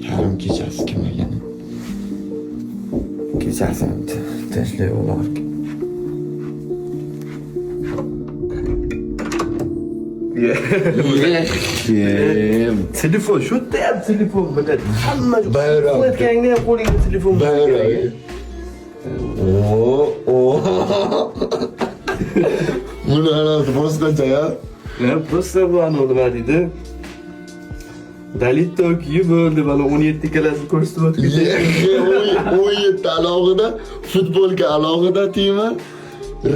Yarim kechasi kelmagan. Kechasi tinchlik bo'lar. Telefon, shu yerda ham telefon biladi. Hamma Bayram. qilayotganingda ham qo'lingda telefon Bayram. Buni anasi boshqacha ya. Просто bu nima deydi? Dalito kiyib bo'ldi, mana 17 klassni ko'rsatib o'tgan. 17 alohida, futbolka alohida tiyma,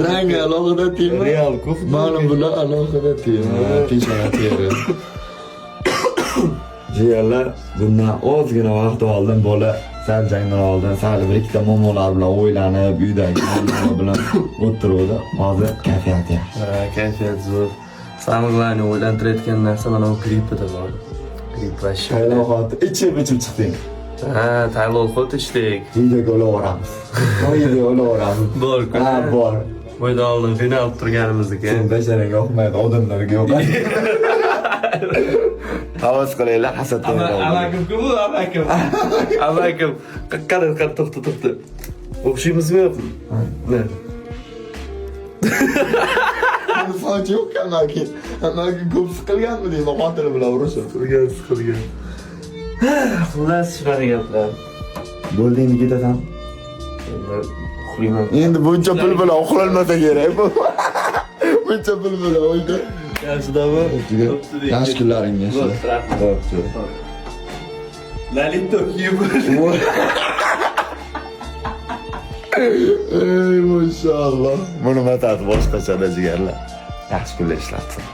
rang alohida tiyma. Real ko'p. Mana bular alohida tiyma. Peshona teri. Jiyanlar, bundan ozgina vaqt oldin bola sal jangdan oldin sal bir ikkita momolar bilan o'ylanib, uydagi momolar bilan o'tiruvdi. Hozir kayfiyat yaxshi. Ha, kayfiyat zo'r. Samig'larni o'ylantirayotgan narsa mana bu gripida bor. Grip va shu. Tayloqot ichib chiqding. Ha, tayloqot ichdik. Videoga olaveramiz. Videoga olaveramiz. Bor, Ha, bor. Boyda oldin final turganimizniki. Sen basharang yoqmaydi, odamlarga yoqadi. Havas qilinglar, hasad qilinglar. Amakim-ku bu, amakim. Amakim. Qani, to'xta. O'xshaymizmi yo'qmi? Ne? Soch yo'q amaki. Amaki ko'p siqilganmi deyman, xotini bilan urushib. Siqilgan. Xullas, shunaqa gaplar. Bo'ldingmi ketasan? Uxlayman. Endi buncha pul bilan uxlolmasa kerak bu. Buncha pul bilan o'yda. Yaxshidami? Yaxshi kunlaringiz. Lalito kiyib. Ey maşallah. Buni matasi boshqacha jigarlar. Yaxshi kunlar ishlatsin.